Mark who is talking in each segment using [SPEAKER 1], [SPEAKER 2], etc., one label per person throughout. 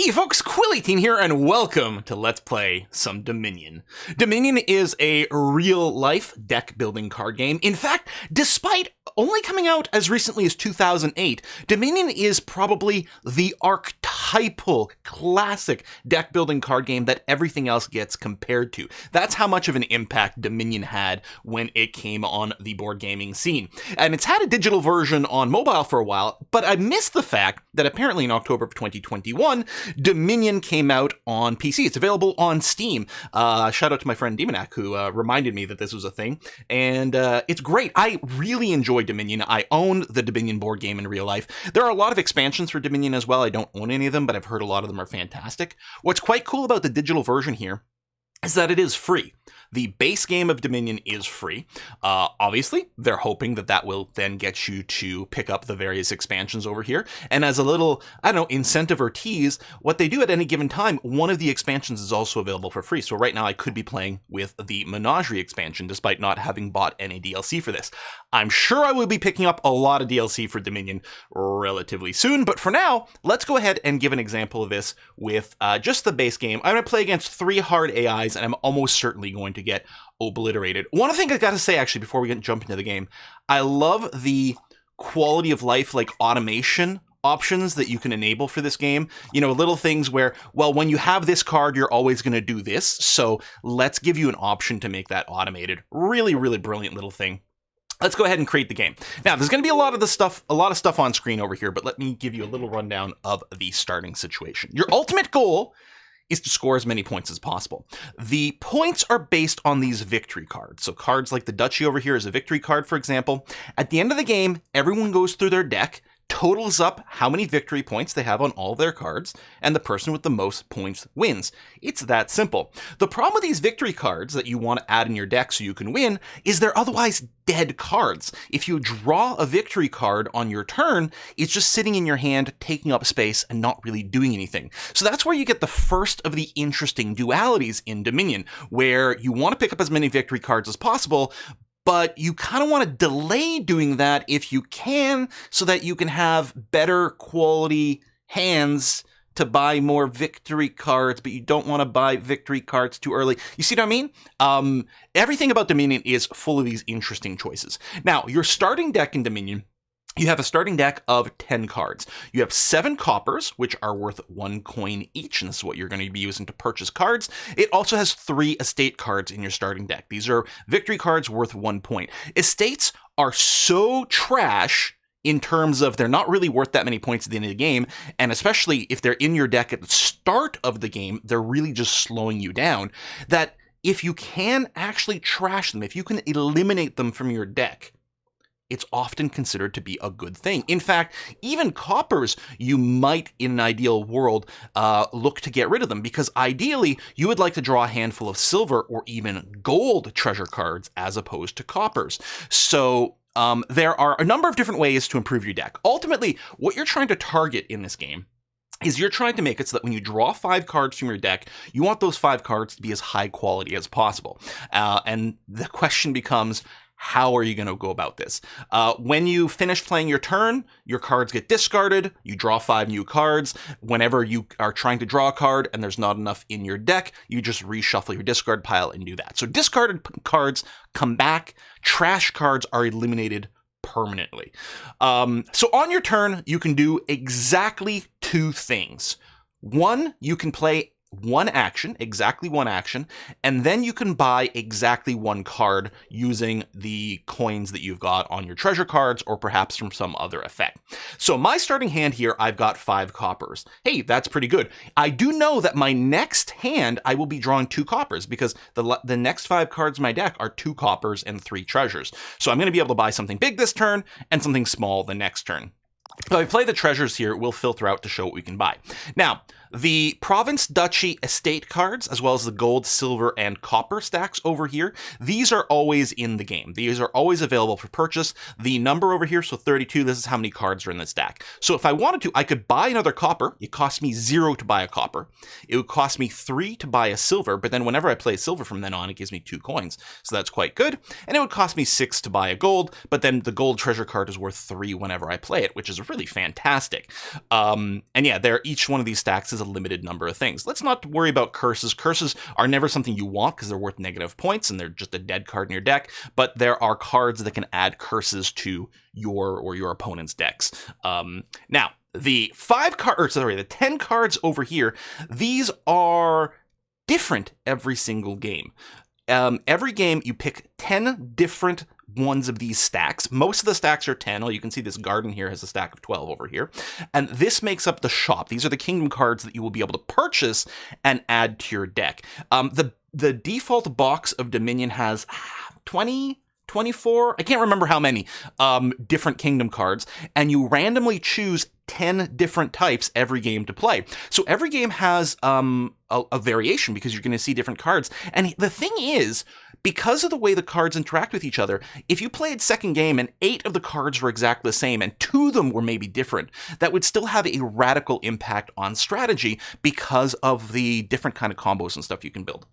[SPEAKER 1] Hey folks, Quilly18 here, and welcome to Let's Play some Dominion. Dominion is a real-life deck-building card game. In fact, despite only coming out as recently as 2008, Dominion is probably the archetypal, classic deck-building card game that everything else gets compared to. That's how much of an impact Dominion had when it came on the board gaming scene. And it's had a digital version on mobile for a while, but I missed the fact that apparently in October of 2021, Dominion came out on PC. It's available on Steam. Shout out to my friend Demonac, who reminded me that this was a thing. And it's great. I really enjoy Dominion. I own the Dominion board game in real life. There are a lot of expansions for Dominion as well. I don't own any of them, but I've heard a lot of them are fantastic. What's quite cool about the digital version here is that it is free. The base game of Dominion is free. Obviously, they're hoping that that will then get you to pick up the various expansions over here. And as a little, I don't know, incentive or tease, what they do at any given time, one of the expansions is also available for free. So right now I could be playing with the Menagerie expansion, despite not having bought any DLC for this. I'm sure I will be picking up a lot of DLC for Dominion relatively soon, but for now, let's go ahead and give an example of this with just the base game. I'm going to play against 3 hard AIs, and I'm almost certainly going to get obliterated. One thing I got to say, actually, before we jump into the game, I love the quality of life, like automation options that you can enable for this game. You know, little things where, well, when you have this card, you're always going to do this. So let's give you an option to make that automated. Really, really brilliant little thing. Let's go ahead and create the game. Now, there's going to be a lot of stuff on screen over here, but let me give you a little rundown of the starting situation. Your ultimate goal is to score as many points as possible. The points are based on these victory cards. So cards like the Duchy over here is a victory card, for example. At the end of the game, everyone goes through their deck, totals up how many victory points they have on all their cards, and the person with the most points wins. It's that simple. The problem with these victory cards that you want to add in your deck so you can win is they're otherwise dead cards. If you draw a victory card on your turn, it's just sitting in your hand, taking up space and not really doing anything. So that's where you get the first of the interesting dualities in Dominion, where you want to pick up as many victory cards as possible, but you kind of want to delay doing that if you can, so that you can have better quality hands to buy more victory cards, but you don't want to buy victory cards too early. You see what I mean? Everything about Dominion is full of these interesting choices. Now, your starting deck in Dominion, you have a starting deck of 10 cards. You have 7 coppers, which are worth 1 coin each, and this is what you're going to be using to purchase cards. It also has 3 estate cards in your starting deck. These are victory cards worth 1 point. Estates are so trash in terms of they're not really worth that many points at the end of the game, and especially if they're in your deck at the start of the game, they're really just slowing you down, that if you can actually trash them, if you can eliminate them from your deck, it's often considered to be a good thing. In fact, even coppers, you might, in an ideal world, look to get rid of them, because ideally, you would like to draw a handful of silver or even gold treasure cards as opposed to coppers. So there are a number of different ways to improve your deck. Ultimately, what you're trying to target in this game is you're trying to make it so that when you draw 5 cards from your deck, you want those 5 cards to be as high quality as possible. And the question becomes, how are you going to go about this? When you finish playing your turn, your cards get discarded, you draw 5 new cards. Whenever you are trying to draw a card and there's not enough in your deck, you just reshuffle your discard pile and do that. So discarded cards come back, trash cards are eliminated permanently. So on your turn, you can do exactly 2 things. 1, you can play exactly one action, and then you can buy exactly 1 card using the coins that you've got on your treasure cards or perhaps from some other effect. So my starting hand here, I've got 5 coppers. Hey, that's pretty good. I do know that my next hand, I will be drawing 2 coppers because the next 5 cards in my deck are 2 coppers and 3 treasures. So I'm going to be able to buy something big this turn and something small the next turn. So if I play the treasures here, we'll filter out to show what we can buy. Now, the province, duchy, estate cards, as well as the gold, silver, and copper stacks over here, these are always in the game. These are always available for purchase. The number over here, so 32, this is how many cards are in the stack. So if I wanted to, I could buy another copper. It costs me 0 to buy a copper. It would cost me 3 to buy a silver, but then whenever I play silver from then on, it gives me 2 coins. So that's quite good. And it would cost me 6 to buy a gold, but then the gold treasure card is worth 3 whenever I play it, which is really fantastic. And yeah, each one of these stacks is is a limited number of things. Let's not worry about curses. Curses are never something you want because they're worth negative points and they're just a dead card in your deck, but there are cards that can add curses to your or your opponent's decks. Now, the 10 cards over here, these are different every single game. Every game you pick 10 different ones of these stacks. Most of the stacks are 10. You can see this garden here has a stack of 12 over here. And this makes up the shop. These are the kingdom cards that you will be able to purchase and add to your deck. The default box of Dominion has 20, 24, I can't remember how many different kingdom cards, and you randomly choose 10 different types every game to play. So every game has a variation because you're going to see different cards. And the thing is, because of the way the cards interact with each other, if you played second game and 8 of the cards were exactly the same and 2 of them were maybe different, that would still have a radical impact on strategy because of the different kind of combos and stuff you can build.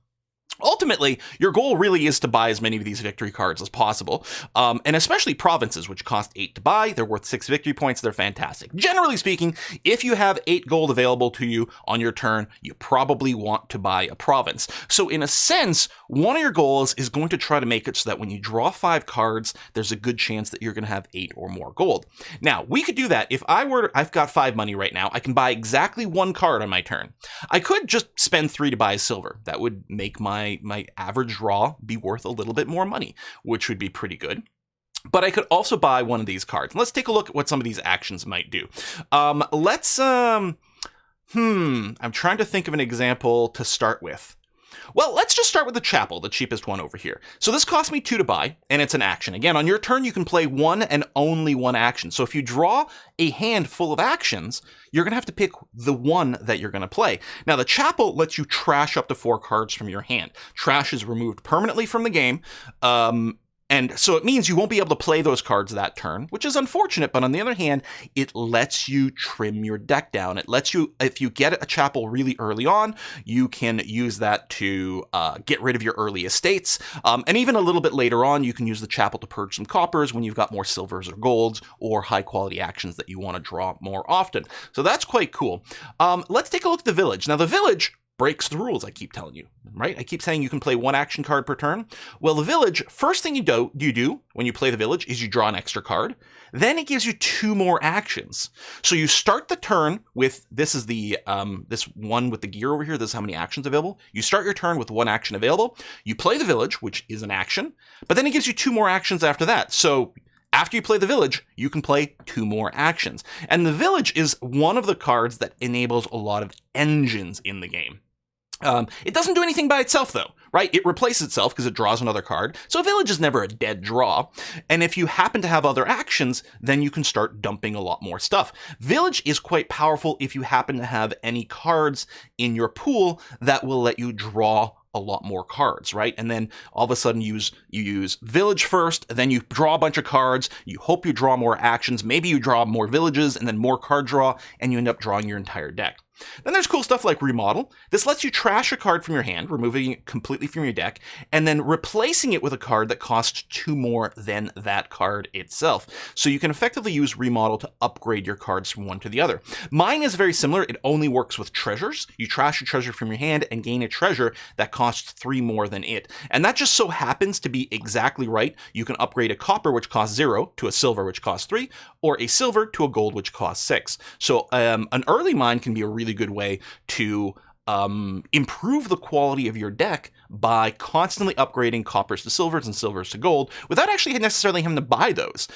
[SPEAKER 1] Ultimately, your goal really is to buy as many of these victory cards as possible, and especially provinces, which cost 8 to buy. They're worth 6 victory points. They're fantastic. Generally speaking, if you have 8 gold available to you on your turn, you probably want to buy a province. So in a sense, one of your goals is going to try to make it so that when you draw 5 cards, there's a good chance that you're going to have 8 or more gold. Now, we could do that. If I've got 5 money right now, I can buy exactly 1 card on my turn. I could just spend 3 to buy a silver. That would make my average draw be worth a little bit more money, which would be pretty good. But I could also buy one of these cards. Let's take a look at what some of these actions might do. I'm trying to think of an example to start with. Well, let's just start with the chapel, the cheapest one over here. So this cost me 2 to buy, and it's an action. Again, on your turn, you can play 1 and only 1 action. So if you draw a hand full of actions, you're going to have to pick the one that you're going to play. Now, the chapel lets you trash up to 4 cards from your hand. Trash is removed permanently from the game, and so it means you won't be able to play those cards that turn, which is unfortunate, but on the other hand, it lets you trim your deck down. It lets you, if you get a chapel really early on, you can use that to get rid of your early estates. And even a little bit later on, you can use the chapel to purge some coppers when you've got more silvers or golds or high quality actions that you want to draw more often. So that's quite cool. Let's take a look at the village. Now, the village breaks the rules, I keep telling you, right? I keep saying you can play 1 action card per turn. Well, the village, first thing you do when you play the village is you draw an extra card. Then it gives you 2 more actions. So you start the turn with, this is the this one with the gear over here. This is how many actions available. You start your turn with 1 action available. You play the village, which is an action, but then it gives you 2 more actions after that. So after you play the village, you can play 2 more actions. And the village is one of the cards that enables a lot of engines in the game. It doesn't do anything by itself, though, right? It replaces itself because it draws another card. So village is never a dead draw. And if you happen to have other actions, then you can start dumping a lot more stuff. Village is quite powerful if you happen to have any cards in your pool that will let you draw a lot more cards, right? And then all of a sudden you use village first, then you draw a bunch of cards, you hope you draw more actions, maybe you draw more villages and then more card draw, and you end up drawing your entire deck. Then there's cool stuff like remodel. This lets you trash a card from your hand, removing it completely from your deck, and then replacing it with a card that costs 2 more than that card itself. So you can effectively use remodel to upgrade your cards from one to the other. Mine is very similar. It only works with treasures. You trash a treasure from your hand and gain a treasure that costs 3 more than it. And that just so happens to be exactly right. You can upgrade a copper, which costs 0, to a silver, which costs 3, or a silver to a gold, which costs 6. So an early mine can be a really good way to improve the quality of your deck by constantly upgrading coppers to silvers and silvers to gold without actually necessarily having to buy those.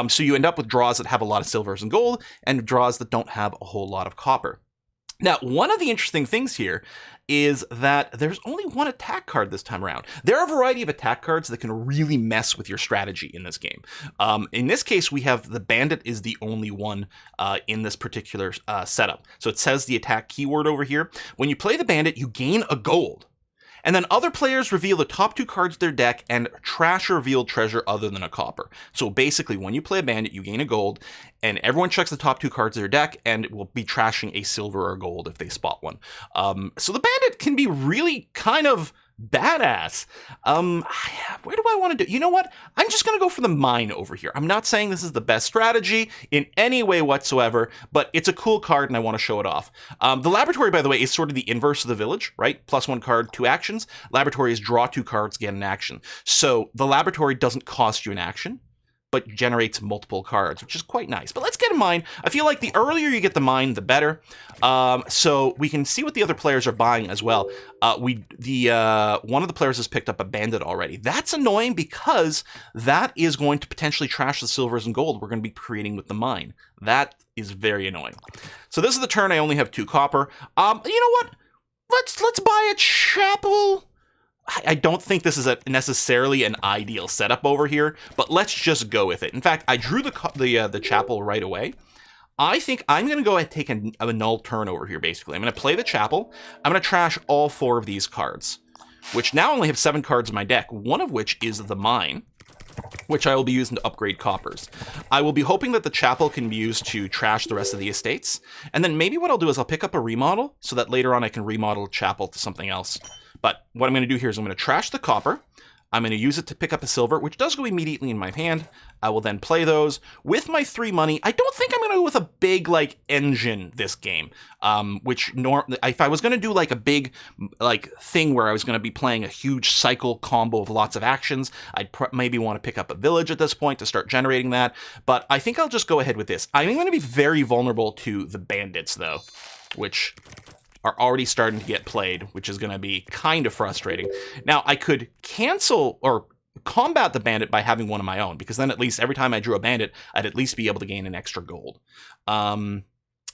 [SPEAKER 1] So you end up with draws that have a lot of silvers and gold and draws that don't have a whole lot of copper. Now, one of the interesting things here is that there's only 1 attack card this time around. There are a variety of attack cards that can really mess with your strategy in this game. In this case, we have the bandit is the only one in this particular setup. So it says the attack keyword over here. When you play the bandit, you gain a gold. And then other players reveal the top 2 cards of their deck and trash a revealed treasure other than a copper. So basically, when you play a bandit, you gain a gold, and everyone checks the top 2 cards of their deck and will be trashing a silver or gold if they spot one. So the bandit can be really kind of Badass. Where do I want to do? You know what? I'm just going to go for the mine over here. I'm not saying this is the best strategy in any way whatsoever, but it's a cool card and I want to show it off. The laboratory, by the way, is sort of the inverse of the village, right? +1 card, 2 actions. Laboratory is draw 2 cards, get an action. So the laboratory doesn't cost you an action, but generates multiple cards, which is quite nice. But let's get a mine. I feel like the earlier you get the mine, the better. So we can see what the other players are buying as well. One of the players has picked up a bandit already. That's annoying because that is going to potentially trash the silvers and gold we're going to be creating with the mine. That is very annoying. So this is the turn. I only have 2 copper. You know what? Let's buy a chapel. I don't think this is necessarily an ideal setup over here, but let's just go with it. In fact, I drew the chapel right away. I think I'm going to go ahead and take a null turn over here, basically. I'm going to play the chapel. I'm going to trash all 4 of these cards, which now only have 7 cards in my deck, one of which is the mine, which I will be using to upgrade coppers. I will be hoping that the chapel can be used to trash the rest of the estates, and then maybe what I'll do is I'll pick up a remodel so that later on I can remodel chapel to something else. But what I'm going to do here is I'm going to trash the copper. I'm going to use it to pick up a silver, which does go immediately in my hand. I will then play those. With my 3 money, I don't think I'm going to go with a big, engine this game. If I was going to do, a big, thing where I was going to be playing a huge cycle combo of lots of actions, I'd maybe want to pick up a village at this point to start generating that. But I think I'll just go ahead with this. I'm going to be very vulnerable to the bandits, though, which are already starting to get played, which is going to be kind of frustrating. Now, I could cancel or combat the bandit by having one of my own, because then at least every time I drew a bandit, I'd at least be able to gain an extra gold. Now,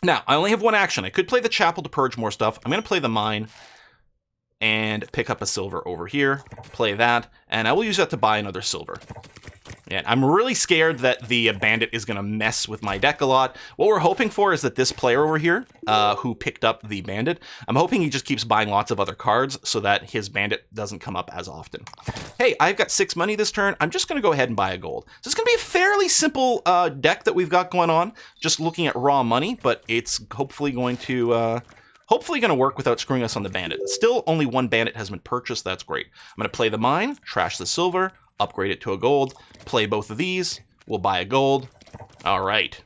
[SPEAKER 1] I only have 1 action. I could play the chapel to purge more stuff. I'm going to play the mine and pick up a silver over here, play that, and I will use that to buy another silver. And I'm really scared that the bandit is going to mess with my deck a lot. What we're hoping for is that this player over here, who picked up the bandit, I'm hoping he just keeps buying lots of other cards so that his bandit doesn't come up as often. Hey, I've got 6 money this turn. I'm just going to go ahead and buy a gold. So it's going to be a fairly simple deck that we've got going on, just looking at raw money, but it's hopefully going to work without screwing us on the bandit. Still, only 1 bandit has been purchased. That's great. I'm going to play the mine, trash the silver, upgrade it to a gold, play both of these, we'll buy a gold. All right.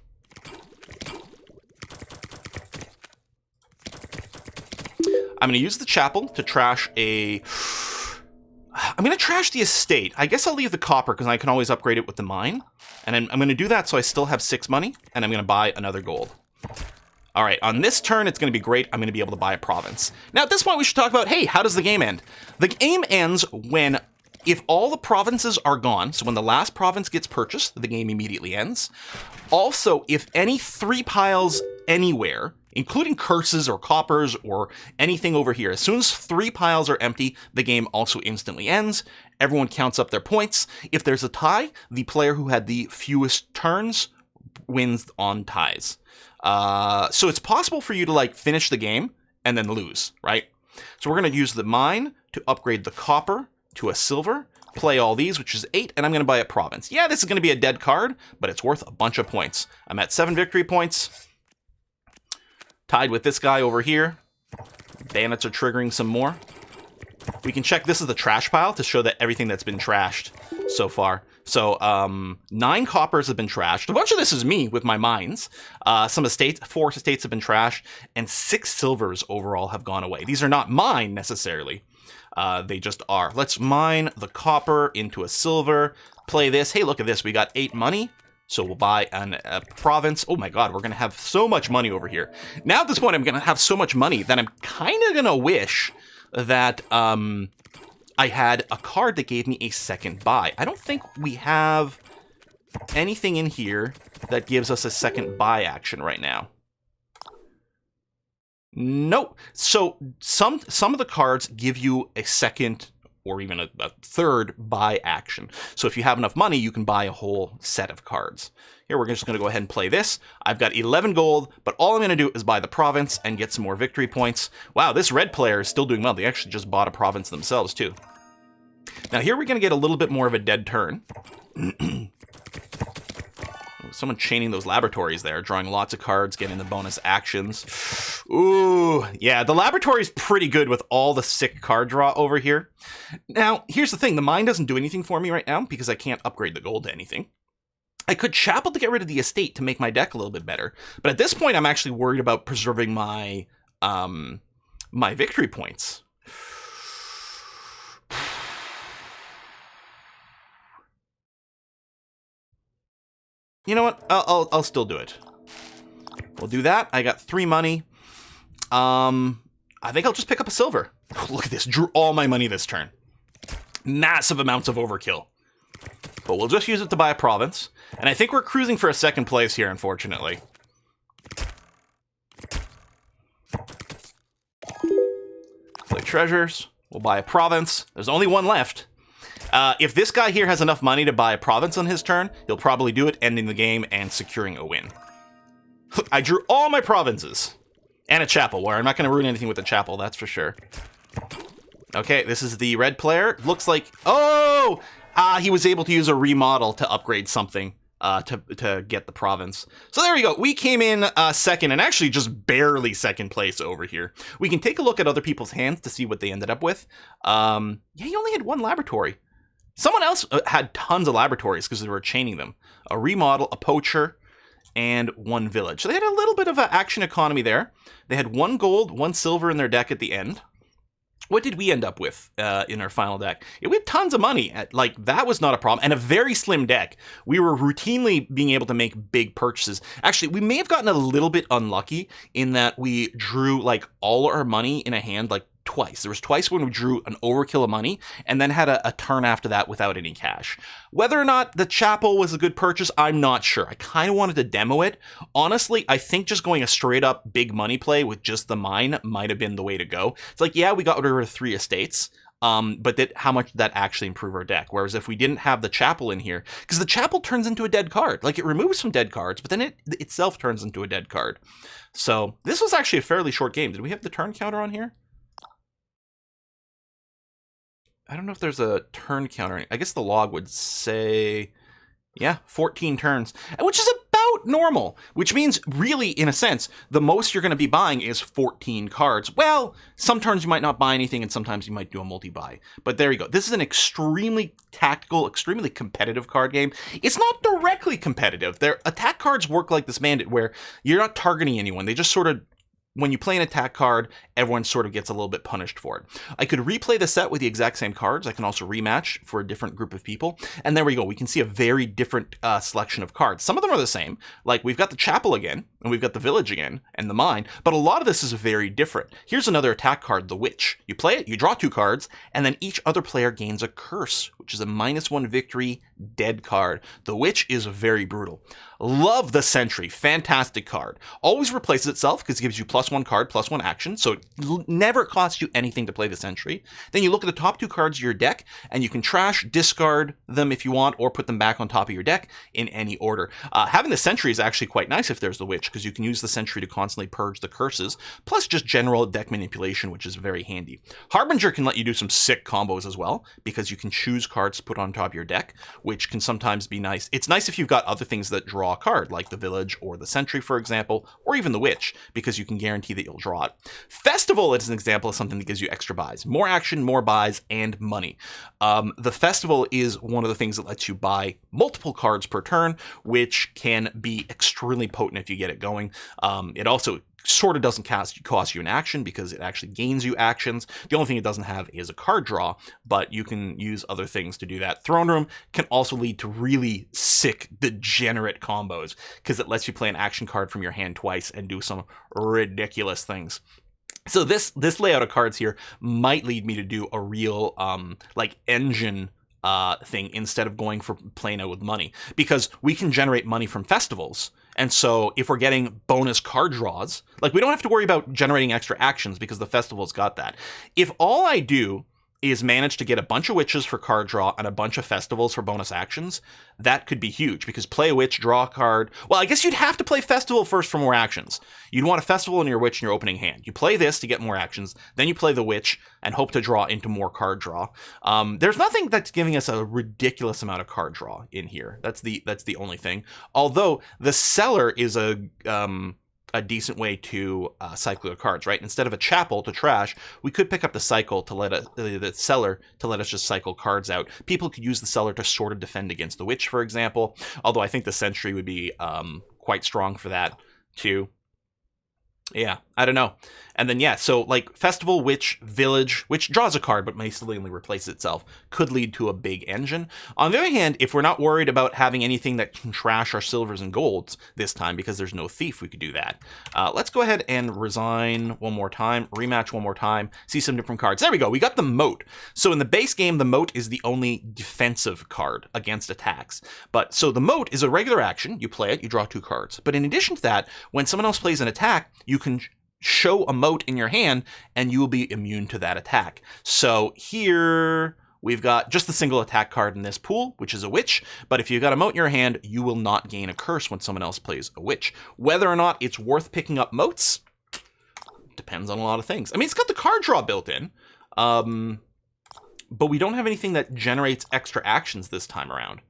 [SPEAKER 1] I'm going to use the chapel to trash I'm going to trash the estate. I guess I'll leave the copper because I can always upgrade it with the mine. And I'm going to do that so I still have 6 money, and I'm going to buy another gold. All right, on this turn, it's going to be great. I'm going to be able to buy a province. Now, at this point, we should talk about, hey, how does the game end? The game ends if all the provinces are gone, so when the last province gets purchased, the game immediately ends. Also, if any 3 piles anywhere, including curses or coppers or anything over here, as soon as 3 piles are empty, the game also instantly ends. Everyone counts up their points. If there's a tie, the player who had the fewest turns wins on ties. So it's possible for you to finish the game and then lose, right? So we're going to use the mine to upgrade the copper to a silver, play all these, which is 8, and I'm going to buy a province. Yeah, this is going to be a dead card, but it's worth a bunch of points. I'm at 7 victory points, tied with this guy over here. Bandits are triggering some more. We can check this is the trash pile to show that everything that's been trashed so far. So 9 coppers have been trashed. A bunch of this is me with my mines. 4 estates have been trashed, and 6 silvers overall have gone away. These are not mine necessarily. They just are. Let's mine the copper into a silver. Play this. Hey, look at this. We got 8 money. So we'll buy a province. Oh my god, we're going to have so much money over here. Now at this point, I'm going to have so much money that I'm kind of going to wish that I had a card that gave me a second buy. I don't think we have anything in here that gives us a second buy action right now. Nope. So some of the cards give you a second or even a third buy action. So if you have enough money, you can buy a whole set of cards. Here, we're just going to go ahead and play this. I've got 11 gold, but all I'm going to do is buy the province and get some more victory points. Wow, this red player is still doing well. They actually just bought a province themselves, too. Now here we're going to get a little bit more of a dead turn. someone chaining those laboratories there, drawing lots of cards, getting the bonus actions. Ooh, yeah, the laboratory's pretty good with all the sick card draw over here. Now, here's the thing. The mine doesn't do anything for me right now because I can't upgrade the gold to anything. I could chapel to get rid of the estate to make my deck a little bit better. But at this point, I'm actually worried about preserving my my victory points. You know what? I'll still do it. We'll do that. I got 3 money. I think I'll just pick up a silver. Look at this. Drew all my money this turn. Massive amounts of overkill. But we'll just use it to buy a province. And I think we're cruising for a second place here, unfortunately. Play treasures. We'll buy a province. There's only one left. If this guy here has enough money to buy a province on his turn, he'll probably do it, ending the game and securing a win. I drew all my provinces. And a chapel, where I'm not going to ruin anything with the chapel, that's for sure. Okay, this is the red player. Looks like... Oh! He was able to use a remodel to upgrade something to get the province. So there we go. We came in second, and actually just barely second place over here. We can take a look at other people's hands to see what they ended up with. Yeah, he only had 1 laboratory. Someone else had tons of laboratories because they were chaining them. A remodel, a poacher, and 1 village. So they had a little bit of an action economy there. They had 1 gold, 1 silver in their deck at the end. What did we end up with in our final deck? Yeah, we had tons of money. Like, that was not a problem. And a very slim deck. We were routinely being able to make big purchases. Actually, we may have gotten a little bit unlucky in that we drew, like, all our money in a hand, like, twice. There was twice when we drew an overkill of money and then had a turn after that without any cash. Whether or not the chapel was a good purchase, I'm not sure. I kind of wanted to demo it. Honestly, I think just going a straight up big money play with just the mine might have been the way to go. It's like, yeah, we got rid of 3 estates. But how much did that actually improve our deck? Whereas if we didn't have the chapel in here, because the chapel turns into a dead card. Like, it removes some dead cards, but then it itself turns into a dead card. So this was actually a fairly short game. Did we have the turn counter on here? I don't know if there's a turn counter. I guess the log would say, yeah, 14 turns, which is about normal, which means really, in a sense, the most you're going to be buying is 14 cards. Well, some turns you might not buy anything, and sometimes you might do a multi-buy. But there you go. This is an extremely tactical, extremely competitive card game. It's not directly competitive. Their attack cards work like this Bandit, where you're not targeting anyone. They just sort of, when you play an attack card, everyone sort of gets a little bit punished for it. I could replay the set with the exact same cards. I can also rematch for a different group of people. And there we go. We can see a very different selection of cards. Some of them are the same. Like, we've got the chapel again, and we've got the village again, and the mine. But a lot of this is very different. Here's another attack card, the witch. You play it, you draw 2 cards, and then each other player gains a curse, which is a -1 victory dead card. The witch is very brutal. Love the sentry. Fantastic card. Always replaces itself because it gives you +1 card, +1 action, so it never costs you anything to play the sentry. Then you look at the top 2 cards of your deck, and you can trash, discard them if you want, or put them back on top of your deck in any order. Having the sentry is actually quite nice if there's the witch, because you can use the sentry to constantly purge the curses, plus just general deck manipulation, which is very handy. Harbinger can let you do some sick combos as well, because you can choose cards to put on top of your deck, which can sometimes be nice. It's nice if you've got other things that draw a card, like the village or the sentry, for example, or even the witch, because you can guarantee that you'll draw it. Festival is an example of something that gives you extra buys. More action, more buys, and money. The festival is one of the things that lets you buy multiple cards per turn, which can be extremely potent if you get it going. It also sort of doesn't cost you an action because it actually gains you actions. The only thing it doesn't have is a card draw, but you can use other things to do that. Throne Room can also lead to really sick, degenerate combos because it lets you play an action card from your hand twice and do some ridiculous things. So this layout of cards here might lead me to do a real like engine thing instead of going for playing out with money, because we can generate money from festivals. And so if we're getting bonus card draws, like, we don't have to worry about generating extra actions because the festival's got that. If all I do is manage to get a bunch of witches for card draw and a bunch of festivals for bonus actions, that could be huge, because play a witch, draw a card. Well, I guess you'd have to play festival first for more actions. You'd want a festival and your witch in your opening hand. You play this to get more actions, then you play the witch and hope to draw into more card draw. There's nothing that's giving us a ridiculous amount of card draw in here. That's the only thing. Although the cellar is a decent way to cycle your cards, right? Instead of a chapel to trash, we could pick up the cycle to let the cellar to let us just cycle cards out. People could use the cellar to sort of defend against the witch, for example. Although I think the sentry would be quite strong for that too. Yeah, I don't know. And then, yeah, so like Festival, Witch, Village, which draws a card but may still only replace itself, could lead to a big engine. On the other hand, if we're not worried about having anything that can trash our silvers and golds this time, because there's no thief, we could do that. Let's go ahead and resign one more time, rematch one more time, see some different cards. There we go, we got the moat. So in the base game, the moat is the only defensive card against attacks. But so the moat is a regular action, you play it, you draw 2 cards. But in addition to that, when someone else plays an attack, you can show a moat in your hand and you will be immune to that attack. So here we've got just the single attack card in this pool, which is a witch, but if you've got a moat in your hand, you will not gain a curse when someone else plays a witch. Whether or not it's worth picking up moats depends on a lot of things. I mean, it's got the card draw built in, but we don't have anything that generates extra actions this time around.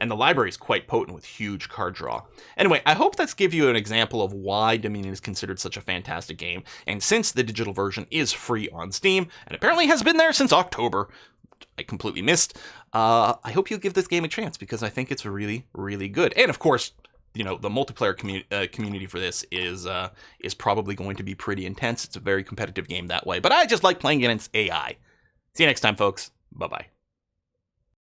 [SPEAKER 1] And the library is quite potent with huge card draw. Anyway, I hope that's give you an example of why Dominion is considered such a fantastic game. And since the digital version is free on Steam, and apparently has been there since October, I completely missed, I hope you'll give this game a chance, because I think it's really, really good. And of course, you know, the multiplayer community for this is probably going to be pretty intense. It's a very competitive game that way. But I just like playing against AI. See you next time, folks. Bye-bye.